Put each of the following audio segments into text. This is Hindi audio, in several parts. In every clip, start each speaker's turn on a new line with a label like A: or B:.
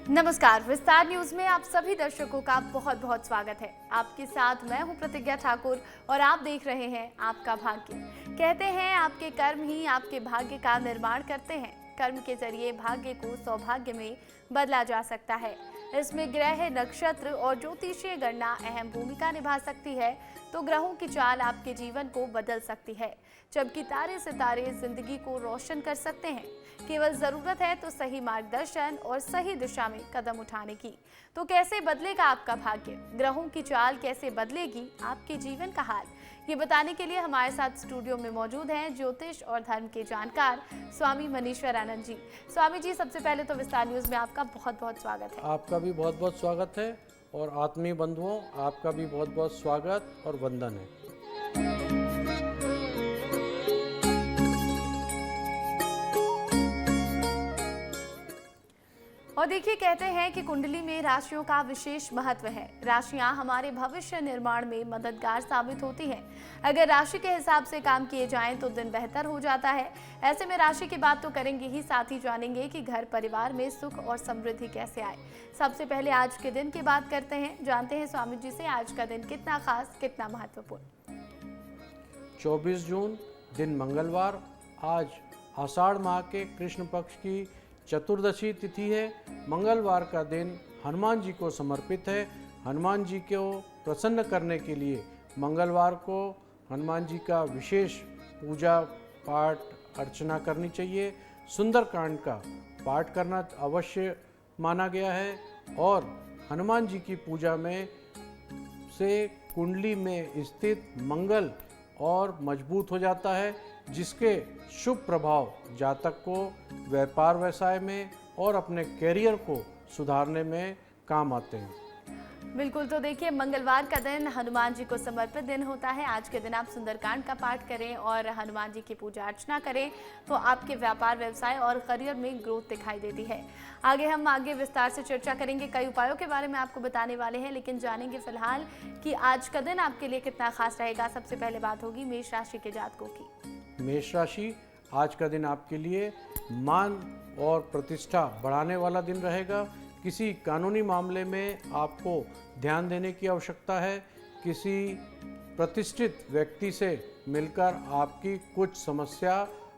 A: नमस्कार, विस्तार न्यूज में आप सभी दर्शकों का बहुत बहुत स्वागत है। आपके साथ मैं हूं प्रतिज्ञा ठाकुर और आप देख रहे हैं आपका भाग्य। कहते हैं आपके कर्म ही आपके भाग्य का निर्माण करते हैं। कर्म के जरिए भाग्य को सौभाग्य में बदला जा सकता है। इसमें ग्रह, नक्षत्र और ज्योतिषीय गणना अहम भूमिका निभा सकती है, तो ग्रहों की चाल आपके जीवन को बदल सकती है, जबकि तारे सितारे जिंदगी को रोशन कर सकते हैं। केवल जरूरत है तो सही मार्गदर्शन और सही दिशा में कदम उठाने की। तो कैसे बदलेगा आपका भाग्य, ग्रहों की चाल कैसे बदलेगी आपके जीवन का हाल, ये बताने के लिए हमारे साथ स्टूडियो में मौजूद हैं ज्योतिष और धर्म के जानकार स्वामी मनीश्वर आनंद जी। स्वामी जी, सबसे पहले तो विस्तार न्यूज में आपका बहुत बहुत स्वागत है।
B: आपका भी बहुत बहुत स्वागत है और आत्मीय बंधुओं, आपका भी बहुत बहुत स्वागत और वंदन है।
A: और देखिए, कहते हैं कि कुंडली में राशियों का विशेष महत्व है। राशियां हमारे भविष्य निर्माण में मददगार साबित होती हैं। अगर राशि के हिसाब से काम किए जाएं तो दिन बेहतर हो जाता है। ऐसे में राशि की बात तो करेंगे ही, साथ ही जानेंगे कि घर परिवार में सुख और समृद्धि कैसे आए। सबसे पहले आज के दिन की बात करते हैं, जानते हैं स्वामी जी से आज का दिन कितना खास, कितना महत्वपूर्ण।
B: 24 जून दिन मंगलवार। आज आषाढ़ माह के कृष्ण पक्ष की चतुर्दशी तिथि है। मंगलवार का दिन हनुमान जी को समर्पित है। हनुमान जी को प्रसन्न करने के लिए मंगलवार को हनुमान जी का विशेष पूजा पाठ अर्चना करनी चाहिए। सुंदरकांड का पाठ करना अवश्य माना गया है और हनुमान जी की पूजा में से कुंडली में स्थित मंगल और मजबूत हो जाता है, जिसके शुभ प्रभाव जातक को व्यापार व्यवसाय में और अपने कैरियर को सुधारने में काम आते हैं।
A: बिल्कुल, तो देखिए, मंगलवार का दिन हनुमान जी को समर्पित दिन होता है। आज के दिन आप सुंदरकांड का पाठ करें और हनुमान जी की पूजा अर्चना करें तो आपके व्यापार व्यवसाय और करियर में ग्रोथ दिखाई देती है। आगे विस्तार से चर्चा करेंगे, कई उपायों के बारे में आपको बताने वाले हैं, लेकिन जानेंगे फिलहाल कि आज का दिन आपके लिए कितना खास रहेगा। सबसे पहले बात होगी मेष राशि के जातकों की।
B: मेष राशि, आज का दिन आपके लिए मान और प्रतिष्ठा बढ़ाने वाला दिन रहेगा। किसी कानूनी मामले में आपको ध्यान देने की आवश्यकता है। किसी प्रतिष्ठित व्यक्ति से मिलकर आपकी कुछ समस्या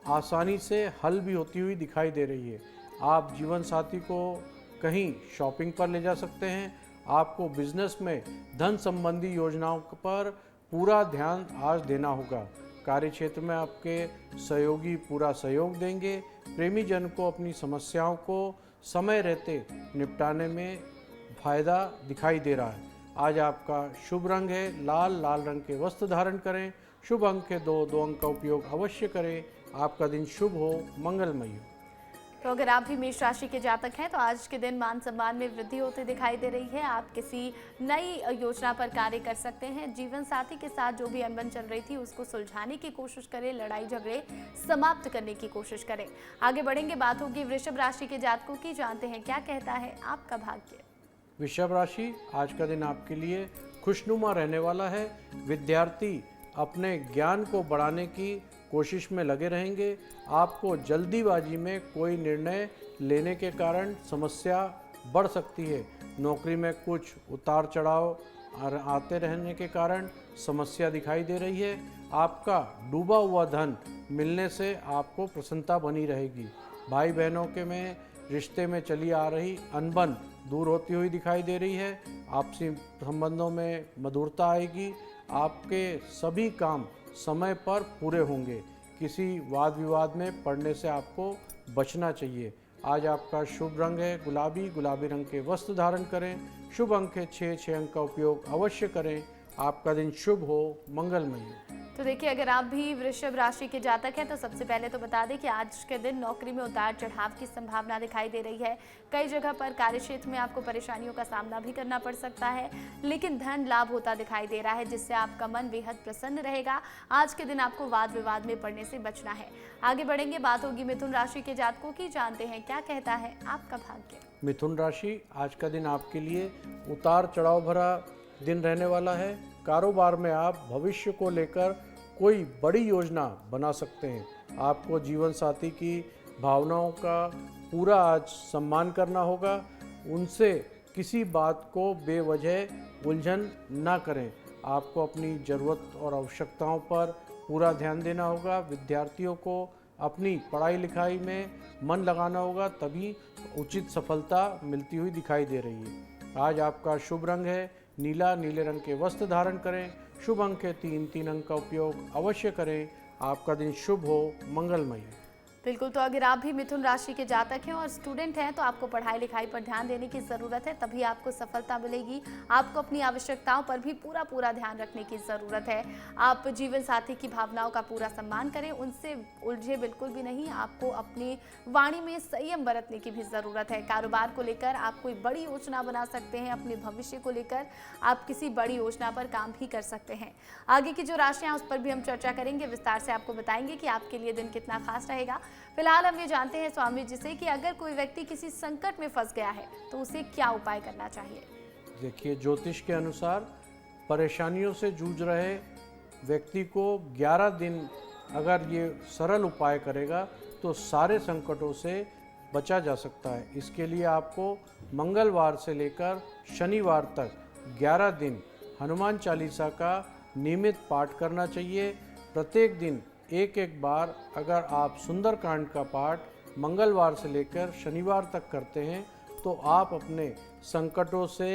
B: आसानी से हल भी होती हुई दिखाई दे रही है। आप जीवन साथी को कहीं शॉपिंग पर ले जा सकते हैं। आपको बिजनेस में धन संबंधी योजनाओं पर पूरा ध्यान आज देना होगा। कार्य क्षेत्र में आपके सहयोगी पूरा सहयोग देंगे। प्रेमी जन को अपनी समस्याओं को समय रहते निपटाने में फायदा दिखाई दे रहा है। आज आपका शुभ रंग है लाल रंग के वस्त्र धारण करें। शुभ अंक है 2 अंक का उपयोग अवश्य करें। आपका दिन शुभ हो, मंगलमय हो।
A: तो अगर आप भी मेष राशि के जातक हैं तो आज के दिन मान सम्मान में वृद्धि होती दिखाई दे रही है। आप किसी नई योजना पर कार्य कर सकते हैं। जीवन साथी के साथ जो भी अनबन चल रही थी उसको सुलझाने की कोशिश करें, लड़ाई झगड़े समाप्त करने की कोशिश करें। आगे बढ़ेंगे, बात होगी वृषभ राशि के जातकों की, जानते हैं क्या कहता है आपका भाग्य।
B: वृषभ राशि, आज का दिन आपके लिए खुशनुमा रहने वाला है। विद्यार्थी अपने ज्ञान को बढ़ाने की कोशिश में लगे रहेंगे। आपको जल्दीबाजी में कोई निर्णय लेने के कारण समस्या बढ़ सकती है। नौकरी में कुछ उतार चढ़ाव आते रहने के कारण समस्या दिखाई दे रही है। आपका डूबा हुआ धन मिलने से आपको प्रसन्नता बनी रहेगी। भाई बहनों के में रिश्ते में चली आ रही अनबन दूर होती हुई दिखाई दे रही है। आपसी संबंधों में मधुरता आएगी। आपके सभी काम समय पर पूरे होंगे। किसी वाद विवाद में पड़ने से आपको बचना चाहिए। आज आपका शुभ रंग है गुलाबी रंग के वस्त्र धारण करें। शुभ अंक है 6 अंक का उपयोग अवश्य करें। आपका दिन शुभ हो, मंगलमय हो।
A: तो देखिए, अगर आप भी वृषभ राशि के जातक हैं तो सबसे पहले तो बता दें कि आज के दिन नौकरी में उतार चढ़ाव की संभावना दिखाई दे रही है। कई जगह पर कार्य क्षेत्र में आपको परेशानियों का सामना भी करना पड़ सकता है, लेकिन धन लाभ होता दिखाई दे रहा है, जिससे आपका मन बेहद प्रसन्न रहेगा। आज के दिन आपको वाद विवाद में पड़ने से बचना है। आगे बढ़ेंगे, बात होगी मिथुन राशि के जातकों की, जानते हैं क्या कहता है आपका भाग्य।
B: मिथुन राशि, आज का दिन आपके लिए उतार चढ़ाव भरा दिन रहने वाला है। कारोबार में आप भविष्य को लेकर कोई बड़ी योजना बना सकते हैं। आपको जीवन साथी की भावनाओं का पूरा आज सम्मान करना होगा। उनसे किसी बात को बेवजह उलझन ना करें। आपको अपनी ज़रूरत और आवश्यकताओं पर पूरा ध्यान देना होगा। विद्यार्थियों को अपनी पढ़ाई लिखाई में मन लगाना होगा, तभी उचित सफलता मिलती हुई दिखाई दे रही है। आज आपका शुभ रंग है नीला, नीले रंग के वस्त्र धारण करें। शुभ अंक है 3 अंक का उपयोग अवश्य करें। आपका दिन शुभ हो, मंगलमय।
A: बिल्कुल, तो अगर आप भी मिथुन राशि के जातक हैं और स्टूडेंट हैं तो आपको पढ़ाई लिखाई पर ध्यान देने की ज़रूरत है, तभी आपको सफलता मिलेगी। आपको अपनी आवश्यकताओं पर भी पूरा ध्यान रखने की ज़रूरत है। आप जीवन साथी की भावनाओं का पूरा सम्मान करें, उनसे उलझे बिल्कुल भी नहीं। आपको अपनी वाणी में संयम बरतने की भी ज़रूरत है। कारोबार को लेकर आप कोई बड़ी योजना बना सकते हैं। अपने भविष्य को लेकर आप किसी बड़ी योजना पर काम भी कर सकते हैं। आगे की जो राशियाँ उस पर भी हम चर्चा करेंगे, विस्तार से आपको बताएंगे कि आपके लिए दिन कितना खास रहेगा। फिलहाल हम ये जानते हैं स्वामी जी से कि अगर कोई व्यक्ति किसी संकट में फंस गया है तो उसे क्या उपाय करना चाहिए।
B: देखिए, ज्योतिष के अनुसार परेशानियों से जूझ रहे व्यक्ति को 11 दिन अगर ये सरल उपाय करेगा तो सारे संकटों से बचा जा सकता है। इसके लिए आपको मंगलवार से लेकर शनिवार तक 11 दिन हनुमान चालीसा का नियमित पाठ करना चाहिए। प्रत्येक दिन एक बार अगर आप सुंदरकांड का पाठ मंगलवार से लेकर शनिवार तक करते हैं तो आप अपने संकटों से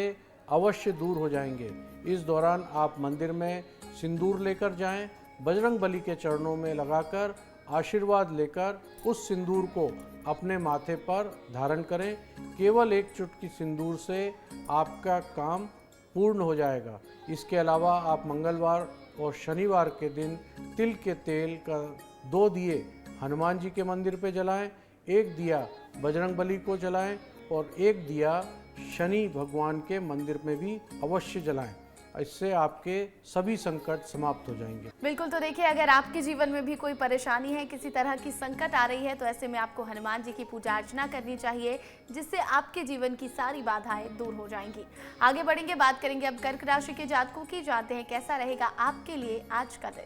B: अवश्य दूर हो जाएंगे। इस दौरान आप मंदिर में सिंदूर लेकर जाएं, बजरंग बली के चरणों में लगाकर आशीर्वाद लेकर उस सिंदूर को अपने माथे पर धारण करें। केवल एक चुटकी सिंदूर से आपका काम पूर्ण हो जाएगा। इसके अलावा आप मंगलवार और शनिवार के दिन तिल के तेल का 2 दिए हनुमान जी के मंदिर पे जलाएं, 1 दिया बजरंग बली को जलाएं और 1 दिया शनि भगवान के मंदिर में भी अवश्य जलाएं। इससे आपके सभी संकट समाप्त हो जाएंगे।
A: बिल्कुल, तो देखिए, अगर आपके जीवन में भी कोई परेशानी है, किसी तरह की संकट आ रही है, तो ऐसे में आपको हनुमान जी की पूजा अर्चना करनी चाहिए, जिससे आपके जीवन की सारी बाधाएं दूर हो जाएंगी। आगे बढ़ेंगे, बात करेंगे अब कर्क राशि के जातकों की। जानते हैं कैसा रहेगा आपके लिए आज का दिन।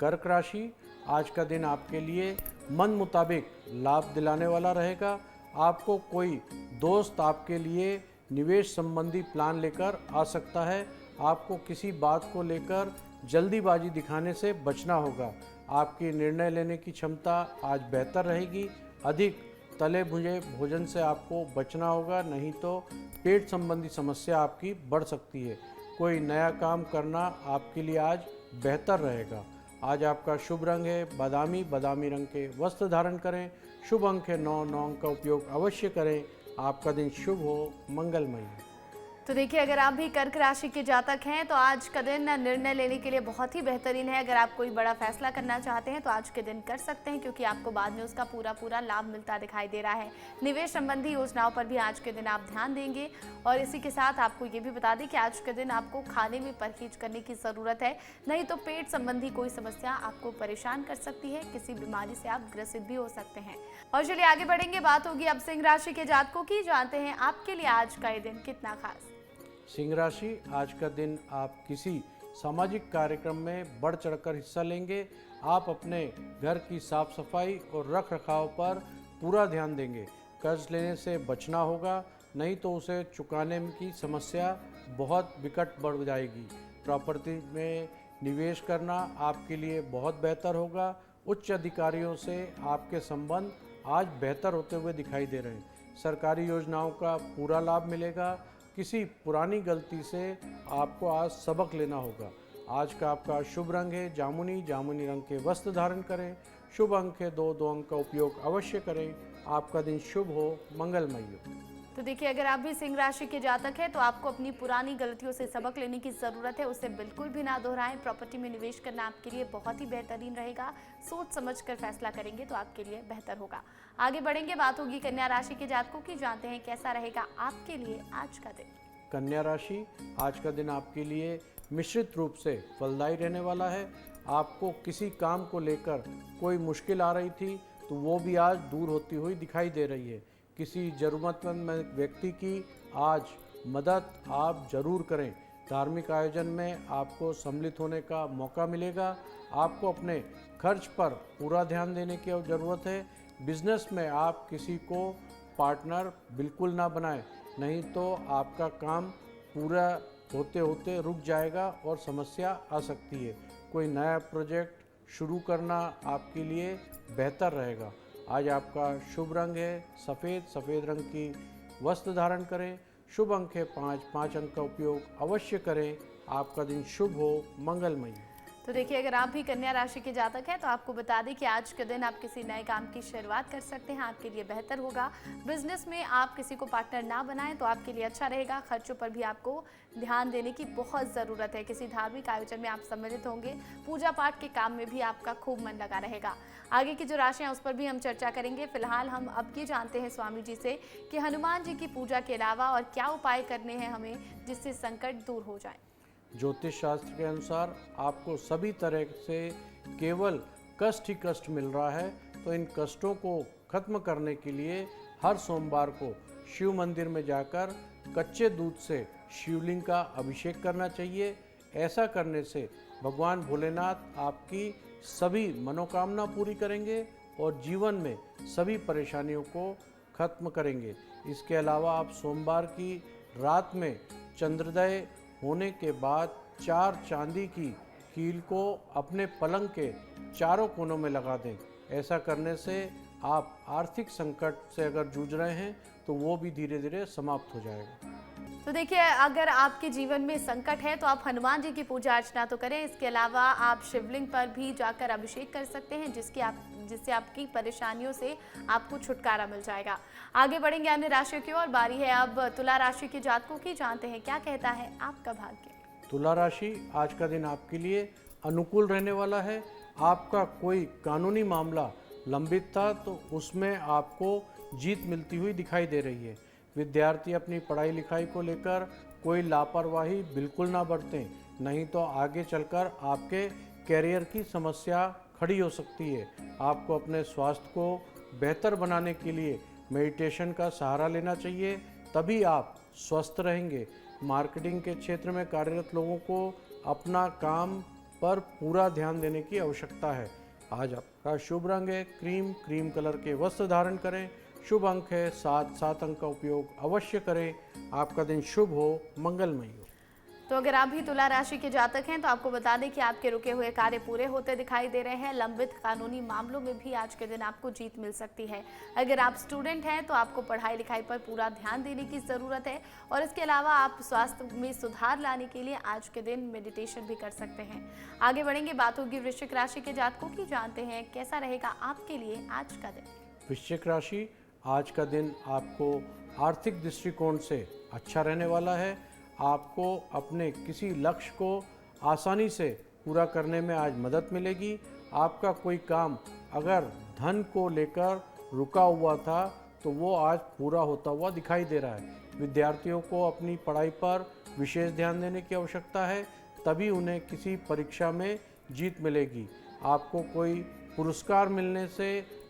B: कर्क राशि, आज का दिन आपके लिए मन मुताबिक लाभ दिलाने वाला रहेगा। आपको कोई दोस्त आपके लिए निवेश संबंधी प्लान लेकर आ सकता है। आपको किसी बात को लेकर जल्दीबाजी दिखाने से बचना होगा। आपकी निर्णय लेने की क्षमता आज बेहतर रहेगी। अधिक तले भुने भोजन से आपको बचना होगा, नहीं तो पेट संबंधी समस्या आपकी बढ़ सकती है। कोई नया काम करना आपके लिए आज बेहतर रहेगा। आज आपका शुभ रंग है बादामी, बादामी रंग के वस्त्र धारण करें। शुभ अंक है 9 अंक का उपयोग अवश्य करें। आपका दिन शुभ हो, मंगलमय।
A: तो देखिए, अगर आप भी कर्क राशि के जातक हैं तो आज का दिन निर्णय लेने के लिए बहुत ही बेहतरीन है। अगर आप कोई बड़ा फैसला करना चाहते हैं तो आज के दिन कर सकते हैं, क्योंकि आपको बाद में उसका पूरा लाभ मिलता दिखाई दे रहा है। निवेश संबंधी योजनाओं पर भी आज के दिन आप ध्यान देंगे। और इसी के साथ आपको ये भी बता दें कि आज के दिन आपको खाने में परहेज करने की ज़रूरत है, नहीं तो पेट संबंधी कोई समस्या आपको परेशान कर सकती है। किसी बीमारी से आप ग्रसित भी हो सकते हैं। और चलिए आगे बढ़ेंगे, बात होगी अब सिंह राशि के जातकों की। जानते हैं आपके लिए आज का ये दिन कितना खास।
B: सिंह राशि, आज का दिन आप किसी सामाजिक कार्यक्रम में बढ़ चढ़कर हिस्सा लेंगे। आप अपने घर की साफ सफाई और रख रखाव पर पूरा ध्यान देंगे। कर्ज लेने से बचना होगा, नहीं तो उसे चुकाने की समस्या बहुत विकट बढ़ जाएगी। प्रॉपर्टी में निवेश करना आपके लिए बहुत बेहतर होगा। उच्च अधिकारियों से आपके संबंध आज बेहतर होते हुए दिखाई दे रहे हैं। सरकारी योजनाओं का पूरा लाभ मिलेगा। किसी पुरानी गलती से आपको आज सबक लेना होगा। आज का आपका शुभ रंग है जामुनी, जामुनी रंग के वस्त्र धारण करें। शुभ अंक है 2 अंक का उपयोग अवश्य करें। आपका दिन शुभ हो, मंगलमय हो।
A: तो देखिए, अगर आप भी सिंह राशि के जातक हैं तो आपको अपनी पुरानी गलतियों से सबक लेने की ज़रूरत है, उसे बिल्कुल भी ना दोहराएं। प्रॉपर्टी में निवेश करना आपके लिए बहुत ही बेहतरीन रहेगा। सोच समझकर फैसला करेंगे तो आपके लिए बेहतर होगा। आगे बढ़ेंगे, बात होगी कन्या राशि के जातकों की। जानते हैं कैसा रहेगा आपके लिए आज का दिन।
B: कन्या राशि, आज का दिन आपके लिए मिश्रित रूप से फलदायी रहने वाला है। आपको किसी काम को लेकर कोई मुश्किल आ रही थी तो वो भी आज दूर होती हुई दिखाई दे रही है। किसी ज़रूरतमंद व्यक्ति की आज मदद आप जरूर करें। धार्मिक आयोजन में आपको सम्मिलित होने का मौका मिलेगा। आपको अपने खर्च पर पूरा ध्यान देने की ज़रूरत है। बिजनेस में आप किसी को पार्टनर बिल्कुल ना बनाएं। नहीं तो आपका काम पूरा होते होते रुक जाएगा और समस्या आ सकती है। कोई नया प्रोजेक्ट शुरू करना आपके लिए बेहतर रहेगा। आज आपका शुभ रंग है सफ़ेद, सफ़ेद रंग की वस्त्र धारण करें। शुभ अंक है 5, 5 अंक का उपयोग अवश्य करें। आपका दिन शुभ हो, मंगलमय।
A: तो देखिए, अगर आप भी कन्या राशि के जातक हैं तो आपको बता दें कि आज के दिन आप किसी नए काम की शुरुआत कर सकते हैं, आपके लिए बेहतर होगा। बिजनेस में आप किसी को पार्टनर ना बनाएं तो आपके लिए अच्छा रहेगा। खर्चों पर भी आपको ध्यान देने की बहुत ज़रूरत है। किसी धार्मिक आयोजन में आप सम्मिलित होंगे। पूजा पाठ के काम में भी आपका खूब मन लगा रहेगा। आगे की जो राशियाँ उस पर भी हम चर्चा करेंगे। फिलहाल हम अब ये जानते हैं स्वामी जी से कि हनुमान जी की पूजा के अलावा और क्या उपाय करने हैं हमें जिससे संकट दूर हो जाए।
B: ज्योतिष शास्त्र के अनुसार आपको सभी तरह से केवल कष्ट ही कष्ट मिल रहा है, तो इन कष्टों को खत्म करने के लिए हर सोमवार को शिव मंदिर में जाकर कच्चे दूध से शिवलिंग का अभिषेक करना चाहिए। ऐसा करने से भगवान भोलेनाथ आपकी सभी मनोकामना पूरी करेंगे और जीवन में सभी परेशानियों को खत्म करेंगे। इसके अलावा आप सोमवार की रात में चंद्रोदय होने के बाद 4 चांदी की कील को अपने पलंग के चारों कोनों में लगा दें। ऐसा करने से आप आर्थिक संकट से अगर जूझ रहे हैं तो वो भी धीरे धीरे समाप्त हो जाएगा।
A: तो देखिए, अगर आपके जीवन में संकट है तो आप हनुमान जी की पूजा अर्चना तो करें। इसके अलावा आप शिवलिंग पर भी जाकर अभिषेक कर सकते हैं जिससे आपकी परेशानियों से आपको छुटकारा मिल जाएगा। आगे बढ़ेंगे अन्य राशियों की ओर। बारी है अब तुला राशि के जातकों की। जानते हैं क्या कहता है आपका भाग्य।
B: तुला राशि, आज का दिन आपके लिए अनुकूल रहने वाला है। आपका कोई कानूनी मामला लंबित था तो उसमें आपको जीत मिलती हुई दिखाई दे रही है। विद्यार्थी अपनी पढ़ाई लिखाई को लेकर कोई लापरवाही बिल्कुल ना बरतें, नहीं तो आगे चलकर आपके कैरियर की समस्या खड़ी हो सकती है। आपको अपने स्वास्थ्य को बेहतर बनाने के लिए मेडिटेशन का सहारा लेना चाहिए, तभी आप स्वस्थ रहेंगे। मार्केटिंग के क्षेत्र में कार्यरत लोगों को अपना काम पर पूरा ध्यान देने की आवश्यकता है। आज आपका शुभ रंग है क्रीम, क्रीम कलर के वस्त्र धारण करें। शुभ अंक है 7, 7 अंक का उपयोग अवश्य करें। आपका दिन शुभ हो, मंगलमय हो।
A: तो अगर आप भी तुला राशि के जातक हैं तो आपको बता दें कि आपके रुके हुए कार्य पूरे होते दिखाई दे रहे हैं। लंबित कानूनी मामलों में भी आज के दिन आपको जीत मिल सकती है। अगर आप स्टूडेंट हैं तो आपको पढ़ाई लिखाई पर पूरा ध्यान देने की ज़रूरत है और इसके अलावा आप स्वास्थ्य में सुधार लाने के लिए आज के दिन मेडिटेशन भी कर सकते हैं। आगे बढ़ेंगे, बात होगी वृश्चिक राशि के जातकों की। जानते हैं कैसा रहेगा आपके लिए आज का दिन।
B: वृश्चिक राशि, आज का दिन आपको आर्थिक दृष्टिकोण से अच्छा रहने वाला है। आपको अपने किसी लक्ष्य को आसानी से पूरा करने में आज मदद मिलेगी। आपका कोई काम अगर धन को लेकर रुका हुआ था तो वो आज पूरा होता हुआ दिखाई दे रहा है। विद्यार्थियों को अपनी पढ़ाई पर विशेष ध्यान देने की आवश्यकता है, तभी उन्हें किसी परीक्षा में जीत मिलेगी। आपको कोई पुरस्कार मिलने से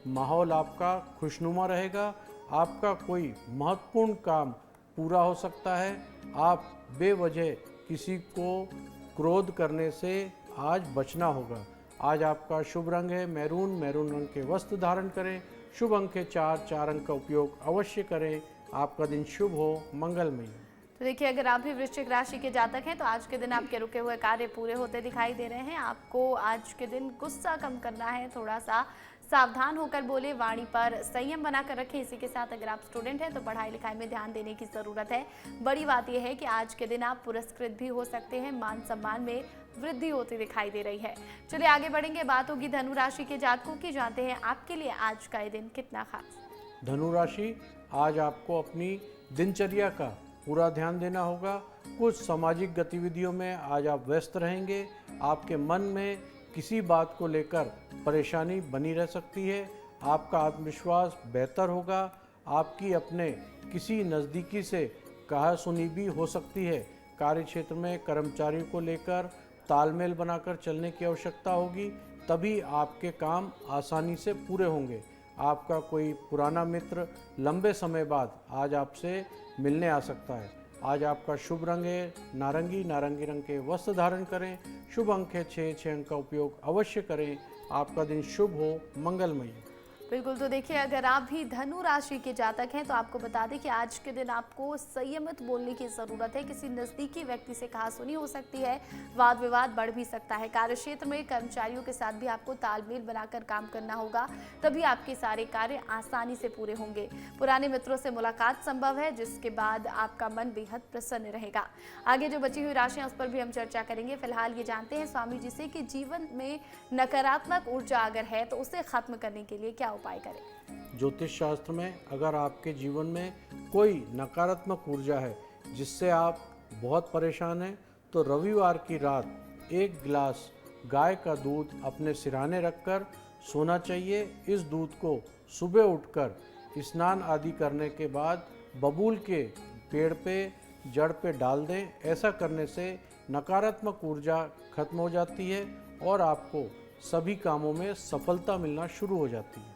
B: माहौल आपका खुशनुमा रहेगा। आपका कोई महत्वपूर्ण काम पूरा हो सकता है। आप बेवजह किसी को क्रोध करने से आज बचना होगा। आज आपका शुभ रंग है मैरून, मैरून रंग के वस्त्र धारण करें। शुभ अंक है 4, 4 अंक का उपयोग अवश्य करें। आपका दिन शुभ हो, मंगलमय हो।
A: तो देखिए, अगर आप भी वृश्चिक राशि के जातक हैं तो आज के दिन आपके रुके हुए कार्य पूरे होते दिखाई दे रहे हैं। आपको आज के दिन गुस्सा कम करना है, थोड़ा सा सावधान होकर बोले, वाणी पर संयम बनाकर रखें। इसी के साथ अगर आप स्टूडेंट हैं तो पढ़ाई लिखाई में ध्यान देने की ज़रूरत है। बड़ी बात यह है कि आज के दिन आप पुरस्कृत भी हो सकते हैं। मान सम्मान में वृद्धि होती दिखाई दे रही है। चलिए आगे बढ़ेंगे, बात होगी धनु राशि के जातकों की। जानते हैं आपके लिए आज का ये दिन कितना खास।
B: धनु राशि, आज आपको अपनी दिनचर्या का पूरा ध्यान देना होगा। कुछ सामाजिक गतिविधियों में आज आप व्यस्त रहेंगे। आपके मन में किसी बात को लेकर परेशानी बनी रह सकती है। आपका आत्मविश्वास बेहतर होगा। आपकी अपने किसी नज़दीकी से कहा सुनी भी हो सकती है। कार्य क्षेत्र में कर्मचारियों को लेकर तालमेल बनाकर चलने की आवश्यकता होगी, तभी आपके काम आसानी से पूरे होंगे। आपका कोई पुराना मित्र लंबे समय बाद आज आपसे मिलने आ सकता है। आज आपका शुभ रंग है नारंगी, नारंगी रंग के वस्त्र धारण करें। शुभ अंक है 6, 6 अंक का उपयोग अवश्य करें। आपका दिन शुभ हो, मंगलमय हो।
A: बिल्कुल, तो देखिए अगर आप भी धनु राशि के जातक हैं तो आपको बता दें कि आज के दिन आपको संयमित बोलने की ज़रूरत है। किसी नज़दीकी व्यक्ति से कहासुनी हो सकती है, वाद विवाद बढ़ भी सकता है। कार्यक्षेत्र में कर्मचारियों के साथ भी आपको तालमेल बनाकर काम करना होगा, तभी आपके सारे कार्य आसानी से पूरे होंगे। पुराने मित्रों से मुलाकात संभव है, जिसके बाद आपका मन बेहद प्रसन्न रहेगा। आगे जो बची हुई राशियाँ उस पर भी हम चर्चा करेंगे। फिलहाल ये जानते हैं स्वामी जी से कि जीवन में नकारात्मक ऊर्जा अगर है तो उसे खत्म करने के लिए क्या उपाय करें।
B: ज्योतिष शास्त्र में अगर आपके जीवन में कोई नकारात्मक ऊर्जा है जिससे आप बहुत परेशान हैं, तो रविवार की रात 1 गिलास गाय का दूध अपने सिरहाने रखकर सोना चाहिए। इस दूध को सुबह उठकर स्नान आदि करने के बाद बबूल के पेड़ पे जड़ पे डाल दें। ऐसा करने से नकारात्मक ऊर्जा खत्म हो जाती है और आपको सभी कामों में सफलता मिलना शुरू हो जाती है।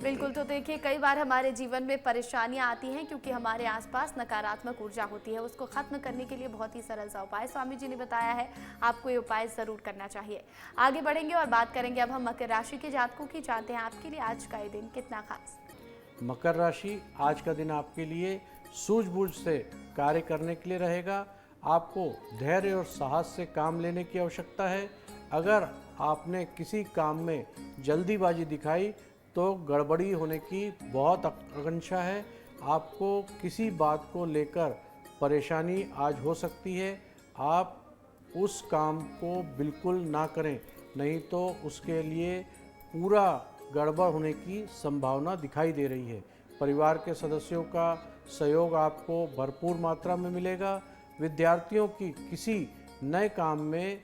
A: बिल्कुल, तो देखिए कई बार हमारे जीवन में परेशानियां आती हैं क्योंकि हमारे आसपास नकारात्मक ऊर्जा होती है। उसको खत्म करने के लिए बहुत ही सरल सा उपाय स्वामी जी ने बताया है, आपको ये उपाय जरूर करना चाहिए। आगे बढ़ेंगे और बात करेंगे अब हम मकर राशि के जातकों की। जानते हैं आपके लिए आज का ये दिन कितना खास।
B: मकर राशि, आज का दिन आपके लिए सूझबूझ से कार्य करने के लिए रहेगा। आपको धैर्य और साहस से काम लेने की आवश्यकता है। अगर आपने किसी काम में जल्दीबाजी दिखाई तो गड़बड़ी होने की बहुत आशंका है। आपको किसी बात को लेकर परेशानी आज हो सकती है। आप उस काम को बिल्कुल ना करें, नहीं तो उसके लिए पूरा गड़बड़ होने की संभावना दिखाई दे रही है। परिवार के सदस्यों का सहयोग आपको भरपूर मात्रा में मिलेगा। विद्यार्थियों की किसी नए काम में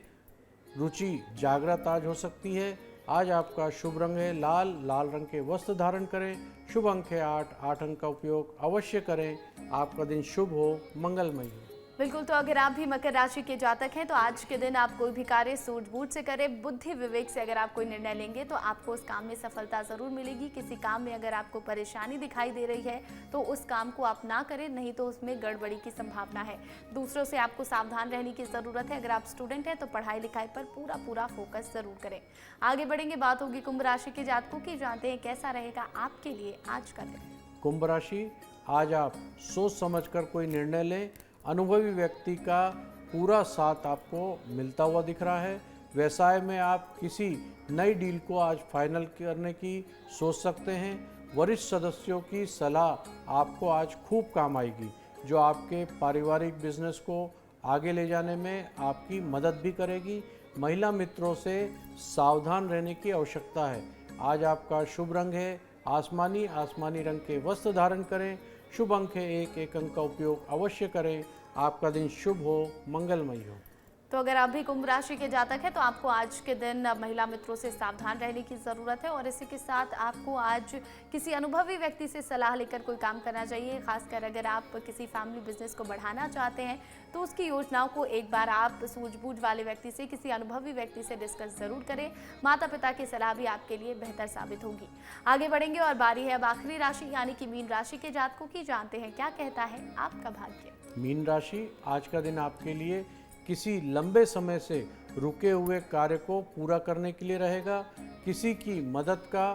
B: रुचि जागृत आज हो सकती है। आज आपका शुभ रंग है लाल। लाल रंग के वस्त्र धारण करें। शुभ अंक है 8। 8 अंक का उपयोग अवश्य करें। आपका दिन शुभ हो, मंगलमय हो।
A: बिल्कुल, तो अगर आप भी मकर राशि के जातक हैं तो आज के दिन आप कोई भी कार्य सूझबूझ से करें। बुद्धि विवेक से अगर आप कोई निर्णय लेंगे तो आपको उस काम में सफलता ज़रूर मिलेगी। किसी काम में अगर आपको परेशानी दिखाई दे रही है तो उस काम को आप ना करें, नहीं तो उसमें गड़बड़ी की संभावना है। दूसरों से आपको सावधान रहने की ज़रूरत है। अगर आप स्टूडेंट हैं तो पढ़ाई लिखाई पर पूरा फोकस ज़रूर करें। आगे बढ़ेंगे, बात होगी कुंभ राशि के जातकों की। जानते हैं कैसा रहेगा आपके लिए आज का दिन।
B: कुंभ राशि, आज आप सोच समझकर कोई निर्णय लें। अनुभवी व्यक्ति का पूरा साथ आपको मिलता हुआ दिख रहा है। व्यवसाय में आप किसी नई डील को आज फाइनल करने की सोच सकते हैं। वरिष्ठ सदस्यों की सलाह आपको आज खूब काम आएगी, जो आपके पारिवारिक बिजनेस को आगे ले जाने में आपकी मदद भी करेगी। महिला मित्रों से सावधान रहने की आवश्यकता है। आज आपका शुभ रंग है आसमानी। आसमानी रंग के वस्त्र धारण करें। शुभ अंक है 1। 1 अंक का उपयोग अवश्य करें। आपका दिन शुभ हो, मंगलमय हो।
A: तो अगर आप भी कुंभ राशि के जातक हैं तो आपको आज के दिन महिला मित्रों से सावधान रहने की ज़रूरत है और इसी के साथ आपको आज किसी अनुभवी व्यक्ति से सलाह लेकर कोई काम करना चाहिए। खासकर अगर आप किसी फैमिली बिजनेस को बढ़ाना चाहते हैं तो उसकी योजनाओं को एक बार आप सूझबूझ वाले व्यक्ति से, किसी अनुभवी व्यक्ति से डिस्कस ज़रूर करें। माता पिता की सलाह भी आपके लिए बेहतर साबित होगी। आगे बढ़ेंगे और बारी है अब आखिरी राशि यानी कि मीन राशि के जातकों की। जानते हैं क्या कहता है आपका भाग्य।
B: मीन राशि, आज का दिन आपके लिए किसी लंबे समय से रुके हुए कार्य को पूरा करने के लिए रहेगा। किसी की मदद का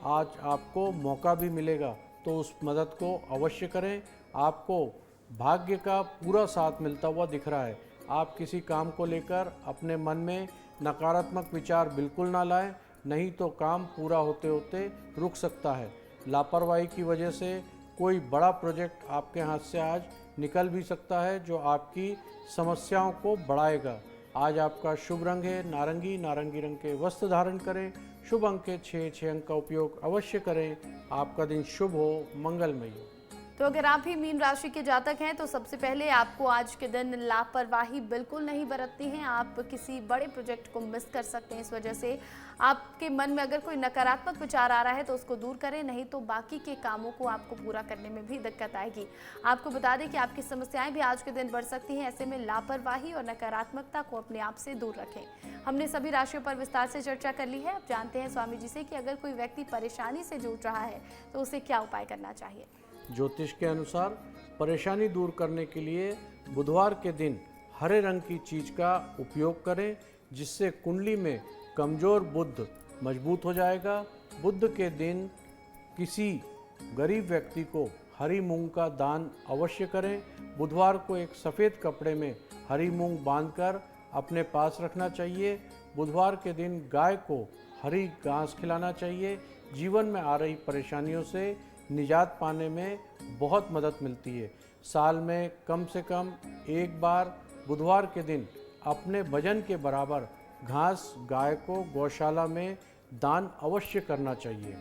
B: आज आपको मौका भी मिलेगा, तो उस मदद को अवश्य करें। आपको भाग्य का पूरा साथ मिलता हुआ दिख रहा है। आप किसी काम को लेकर अपने मन में नकारात्मक विचार बिल्कुल ना लाएं, नहीं तो काम पूरा होते होते रुक सकता है। लापरवाही की वजह से कोई बड़ा प्रोजेक्ट आपके हाथ से आज निकल भी सकता है, जो आपकी समस्याओं को बढ़ाएगा। आज आपका शुभ रंग है नारंगी। नारंगी रंग के वस्त्र धारण करें। शुभ अंक है 6। 6 अंक का उपयोग अवश्य करें। आपका दिन शुभ हो, मंगलमय हो।
A: तो अगर आप भी मीन राशि के जातक हैं तो सबसे पहले आपको आज के दिन लापरवाही बिल्कुल नहीं बरतनी है। आप किसी बड़े प्रोजेक्ट को मिस कर सकते हैं। इस वजह से आपके मन में अगर कोई नकारात्मक विचार आ रहा है तो उसको दूर करें, नहीं तो बाकी के कामों को आपको पूरा करने में भी दिक्कत आएगी। आपको बता दें कि आपकी समस्याएं भी आज के दिन बढ़ सकती हैं। ऐसे में लापरवाही और नकारात्मकता को अपने आप से दूर रखें। हमने सभी राशियों पर विस्तार से चर्चा कर ली है। अब जानते हैं स्वामी जी से कि अगर कोई व्यक्ति परेशानी से जूझ रहा है तो उसे क्या उपाय करना चाहिए।
B: ज्योतिष के अनुसार परेशानी दूर करने के लिए बुधवार के दिन हरे रंग की चीज का उपयोग करें, जिससे कुंडली में कमजोर बुध मजबूत हो जाएगा। बुध के दिन किसी गरीब व्यक्ति को हरी मूंग का दान अवश्य करें। बुधवार को एक सफ़ेद कपड़े में हरी मूंग बांधकर अपने पास रखना चाहिए। बुधवार के दिन गाय को हरी घास खिलाना चाहिए। जीवन में आ रही परेशानियों से निजात पाने में बहुत मदद मिलती है। साल में कम से कम एक बार बुधवार के दिन अपने वजन के बराबर घास गाय को गौशाला में दान अवश्य करना चाहिए।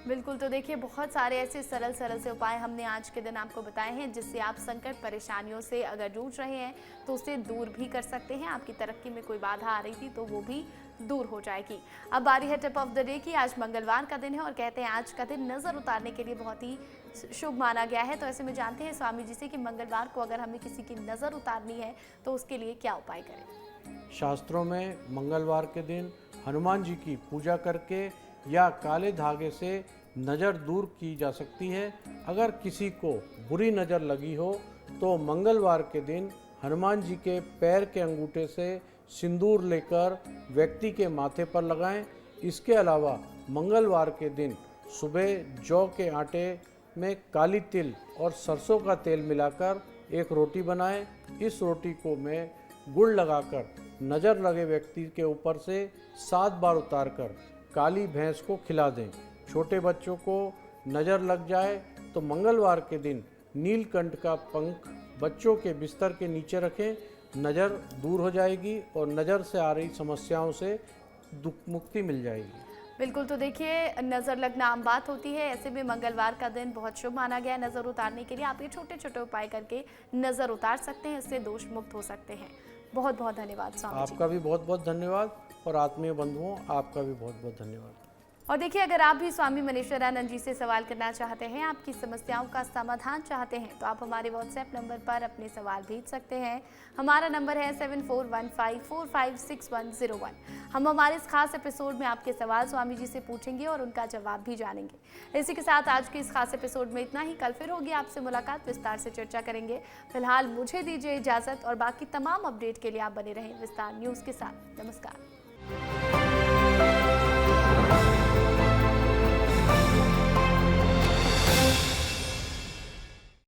A: बिल्कुल, तो देखिए बहुत सारे ऐसे सरल सरल से उपाय हमने आज के दिन आपको बताए हैं जिससे आप संकट परेशानियों से अगर जूझ रहे हैं तो उसे दूर भी कर सकते हैं। आपकी तरक्की में कोई बाधा आ रही थी तो वो भी दूर हो जाएगी। अब बारी है टिप ऑफ द डे की। आज मंगलवार का दिन है और कहते हैं आज का दिन नज़र उतारने के लिए बहुत ही शुभ माना गया है। तो ऐसे में जानते हैं स्वामी जी से कि मंगलवार को अगर हमें किसी की नज़र उतारनी है तो उसके लिए क्या उपाय करें।
B: शास्त्रों में मंगलवार के दिन हनुमान जी की पूजा करके या काले धागे से नज़र दूर की जा सकती है। अगर किसी को बुरी नज़र लगी हो तो मंगलवार के दिन हनुमान जी के पैर के अंगूठे से सिंदूर लेकर व्यक्ति के माथे पर लगाएं। इसके अलावा मंगलवार के दिन सुबह जौ के आटे में काली तिल और सरसों का तेल मिलाकर एक रोटी बनाएं। इस रोटी को में गुड़ लगाकर नज़र लगे व्यक्ति के ऊपर से 7 बार उतारकर काली भैंस को खिला दें। छोटे बच्चों को नज़र लग जाए तो मंगलवार के दिन नीलकंठ का पंख बच्चों के बिस्तर के नीचे रखें। नज़र दूर हो जाएगी और नज़र से आ रही समस्याओं से मुक्ति मिल जाएगी।
A: बिल्कुल, तो देखिए नज़र लगना आम बात होती है। ऐसे में मंगलवार का दिन बहुत शुभ माना गया है नज़र उतारने के लिए। आप ये छोटे छोटे उपाय करके नज़र उतार सकते हैं, इससे दोष मुक्त हो सकते हैं। बहुत बहुत धन्यवाद स्वामी जी।
B: आपका भी बहुत बहुत धन्यवाद और आत्मीय बंधुओं आपका भी बहुत बहुत धन्यवाद।
A: और देखिए अगर आप भी स्वामी मनीश्वरानंद जी से सवाल करना चाहते हैं, आपकी समस्याओं का समाधान चाहते हैं तो आप हमारे व्हाट्सएप नंबर पर अपने सवाल भेज सकते हैं। हमारा नंबर है 7415456101। हम हमारे इस खास एपिसोड में आपके सवाल स्वामी जी से पूछेंगे और उनका जवाब भी जानेंगे। इसी के साथ आज के इस खास एपिसोड में इतना ही। कल फिर होगी आपसे मुलाकात, विस्तार से चर्चा करेंगे। फिलहाल मुझे दीजिए इजाजत और बाकी तमाम अपडेट के लिए आप बने रहें विस्तार न्यूज़ के साथ। नमस्कार।